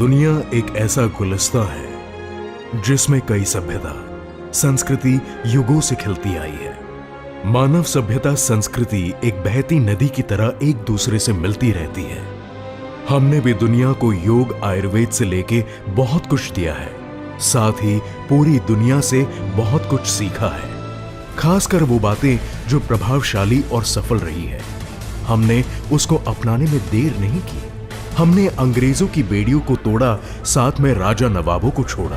दुनिया एक ऐसा गुलिस्ता है जिसमें कई सभ्यता संस्कृति युगों से खिलती आई है। मानव सभ्यता संस्कृति एक बहती नदी की तरह एक दूसरे से मिलती रहती है। हमने भी दुनिया को योग आयुर्वेद से लेके बहुत कुछ दिया है, साथ ही पूरी दुनिया से बहुत कुछ सीखा है, खासकर वो बातें जो प्रभावशाली और सफल रही है। हमने उसको अपनाने में देर नहीं की। हमने अंग्रेजों की बेड़ियों को तोड़ा, साथ में राजा नवाबों को छोड़ा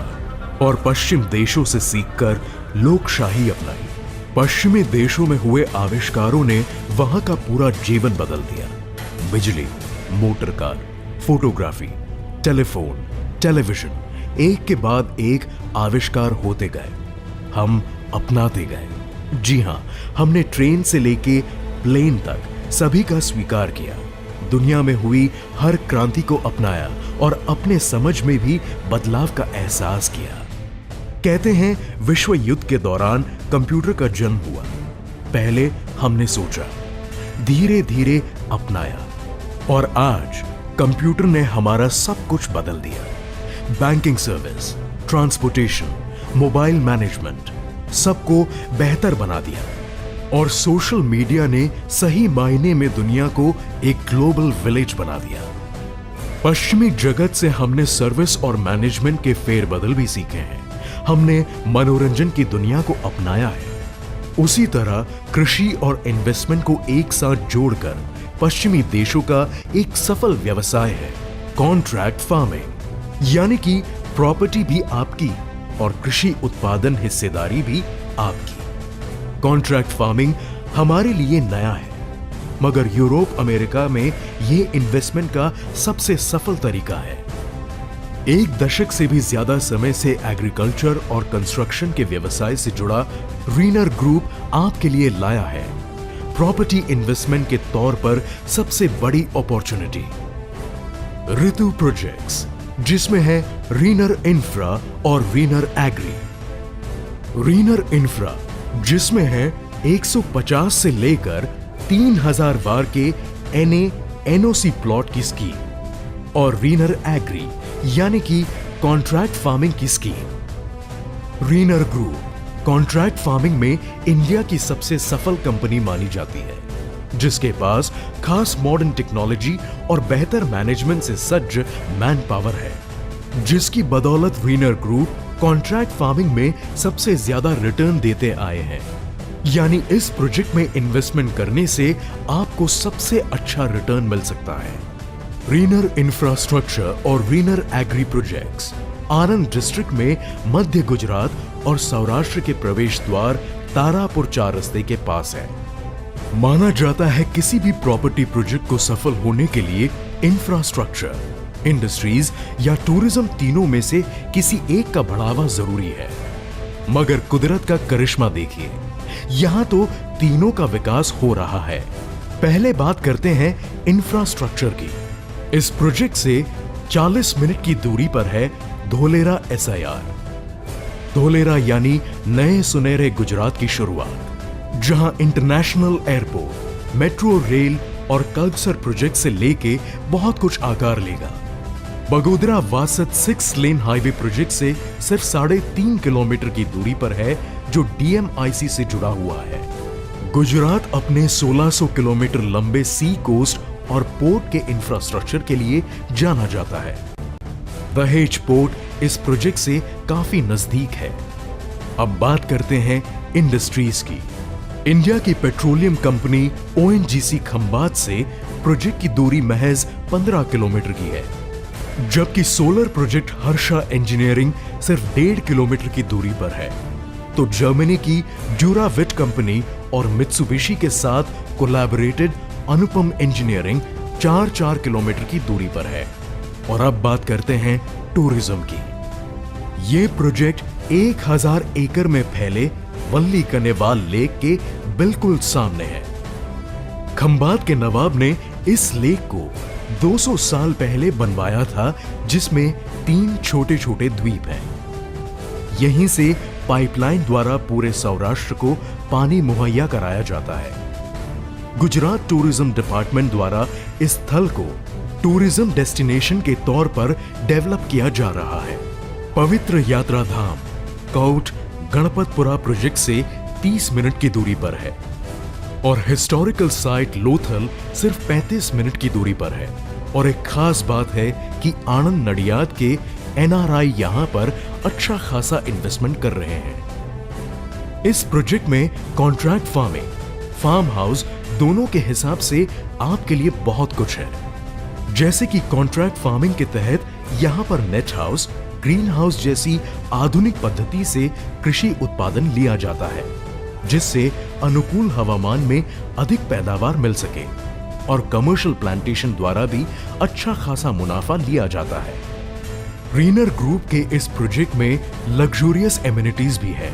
और पश्चिम देशों से सीखकर लोकशाही अपनाई। पश्चिमी देशों में हुए आविष्कारों ने वहां का पूरा जीवन बदल दिया। बिजली, motor car, photography, telephone, television, एक के बाद एक आविष्कार होते गए, हम अपनाते गए। जी हां, हमने ट्रेन से लेके प्लेन तक सभी का स्वीकार किया, दुनिया में हुई हर क्रांति को अपनाया और अपने समझ में भी बदलाव का एहसास किया। कहते हैं विश्व युद्ध के दौरान कंप्यूटर का जन्म हुआ। पहले हमने सोचा, धीरे धीरे अपनाया और आज कंप्यूटर ने हमारा सब कुछ बदल दिया। Banking service, transportation, mobile management, सबको बेहतर बना दिया और सोशल मीडिया ने सही मायने में दुनिया को एक ग्लोबल विलेज बना दिया। पश्चिमी जगत से हमने सर्विस और मैनेजमेंट के फेरबदल भी सीखे हैं। हमने मनोरंजन की दुनिया को अपनाया है। उसी तरह कृषि और इन्वेस्टमेंट को एक साथ जोड़कर पश्चिमी देशों का एक सफल व्यवसाय है कॉन्ट्रैक्ट फार्मिंग, यानी कि प्रॉपर्टी भी आपकी और कृषि उत्पादन हिस्सेदारी भी आपकी। कॉन्ट्रैक्ट फार्मिंग हमारे लिए नया है, मगर यूरोप अमेरिका में यह इन्वेस्टमेंट का सबसे सफल तरीका है। एक दशक से भी ज्यादा समय से एग्रीकल्चर और कंस्ट्रक्शन के व्यवसाय से जुड़ा रीनर ग्रुप आपके लिए लाया है प्रॉपर्टी इन्वेस्टमेंट के तौर पर सबसे बड़ी अपॉर्चुनिटी, ऋतु प्रोजेक्ट्स, जिसमें है रीनर इंफ्रा और रीनर एग्री। रीनर इंफ्रा जिसमें है 150 से लेकर 3000 वार के एनओसी प्लॉट की स्कीम और रीनर एग्री यानी कि कॉन्ट्रैक्ट फार्मिंग की स्कीम। रीनर ग्रुप कॉन्ट्रैक्ट फार्मिंग में इंडिया की सबसे सफल कंपनी मानी जाती है, जिसके पास खास मॉडर्न टेक्नोलॉजी और बेहतर मैनेजमेंट से सज्ज मैन पावर है, जिसकी बदौलत रीनर ग्रुप कॉन्ट्रैक्ट फार्मिंग में सबसे ज्यादा रिटर्न देते आए हैं। यानी इस प्रोजेक्ट में इन्वेस्टमेंट करने से आपको सबसे अच्छा रिटर्न मिल सकता है। रीनर इंफ्रास्ट्रक्चर और रीनर एग्री प्रोजेक्ट्स आनंद डिस्ट्रिक्ट में मध्य गुजरात और सौराष्ट्र के प्रवेश द्वार तारापुर 4 रास्ते के पास है। माना जाता है किसी भी प्रॉपर्टी प्रोजेक्ट को सफल होने के लिए इंफ्रास्ट्रक्चर, इंडस्ट्रीज या टूरिज्म तीनों में से किसी एक का बढ़ावा जरूरी है। मगर कुदरत का करिश्मा देखिए, यहां तो तीनों का विकास हो रहा है। पहले बात करते हैं इंफ्रास्ट्रक्चर की। इस प्रोजेक्ट से 40 मिनट की दूरी पर है धोलेरा SIR। धोलेरा यानी नए सुनहरे गुजरात की शुरुआत, जहां इंटरनेशनल एयरपोर्ट, मेट्रो रेल और कल्पसर प्रोजेक्ट से लेके बहुत कुछ आकार लेगा। Bagodara Vasad 6 lane highway project से सिर्फ 3.5 किलोमीटर की दूरी पर है, जो DMIC से जुड़ा हुआ है। गुजरात अपने 1600 किलोमीटर लंबे सी कोस्ट और पोर्ट के इंफ्रास्ट्रक्चर के लिए जाना जाता है। दहेज पोर्ट इस प्रोजेक्ट से काफी नजदीक है। अब बात करते हैं इंडस्ट्रीज की। इंडिया की पेट्रोलियम कंपनी ONGC खंबात से प्रोजेक्ट की दूरी महज 15 किलोमीटर की है, जबकि सोलर प्रोजेक्ट हर्षा इंजीनियरिंग सिर्फ 1.5 किलोमीटर की दूरी पर है। तो जर्मनी की ड्यूराविट कंपनी और मित्सुबिशी के साथ कोलैबोरेटेड अनुपम इंजीनियरिंग 4 किलोमीटर की दूरी पर है। और अब बात करते हैं टूरिज्म की। यह प्रोजेक्ट 1000 एकड़ में फैले वल्ली कनेवाल लेक के बिल्कुल सामने है। खंबात के नवाब ने इस लेक को 200 साल पहले बनवाया था, जिसमें 3 छोटे छोटे द्वीप हैं। यहीं से पाइपलाइन द्वारा पूरे सौराष्ट्र को पानी मुहैया कराया जाता है। गुजरात टूरिज्म डिपार्टमेंट द्वारा इस स्थल को टूरिज्म डेस्टिनेशन के तौर पर डेवलप किया जा रहा है। पवित्र यात्रा धाम कौट गणपतपुरा प्रोजेक्ट से 30 मिनट की दूरी पर है और हिस्टोरिकल साइट लोथल सिर्फ 35 मिनट की दूरी पर है। और एक खास बात है कि आनंद नडियाद के एनआरआई यहां पर अच्छा खासा इन्वेस्टमेंट कर रहे हैं। इस प्रोजेक्ट में कॉन्ट्रैक्ट फार्मिंग, फार्म हाउस दोनों के हिसाब से आपके लिए बहुत कुछ है। जैसे कि कॉन्ट्रैक्ट फार्मिंग के तहत यहां पर नेट हाउस, ग्रीन हाउस जैसी आधुनिक पद्धति से कृषि उत्पादन लिया जाता है, जिससे अनुकूल हवामान में अधिक पैदावार मिल सके। और कमर्शियल प्लांटेशन द्वारा भी अच्छा खासा मुनाफा लिया जाता है। रीनर ग्रुप के इस प्रोजेक्ट में लग्जूरियस एमिनिटीज भी है,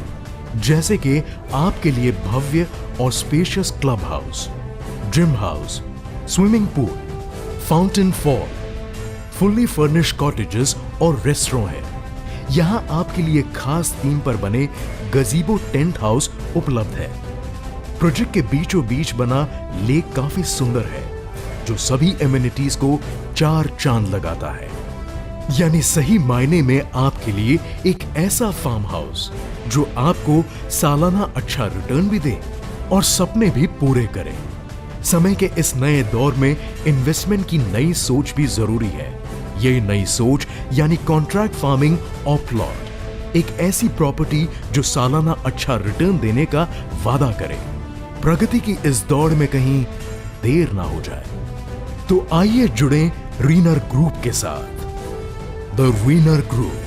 जैसे कि आपके लिए भव्य और spacious club house, gym house, swimming pool, fountain fall, fully furnished cottages और रेस्टोरेंट है। यहां आपके लिए खास थीम पर बने गजीबो टेंट हाउस उपलब्ध है। प्रोजेक्ट के बीचों बीच बना लेक काफी सुंदर है, जो सभी एमिनिटीज को 4 चांद लगाता है। यानी सही मायने में आपके लिए एक ऐसा फार्म हाउस जो आपको सालाना अच्छा रिटर्न भी दे और सपने भी पूरे करे। समय के इस नए दौर में इन्वेस्टमेंट की नई सोच भी जरूरी है। ये नई सोच यानी कॉन्ट्रैक्ट फार्मिंग और प्लॉट, एक ऐसी प्रॉपर्टी जो सालाना अच्छा रिटर्न देने का वादा करे। प्रगति की इस दौड़ में कहीं देर ना हो जाए, तो आइए जुड़ें रीनर ग्रुप के साथ। The Reiner group.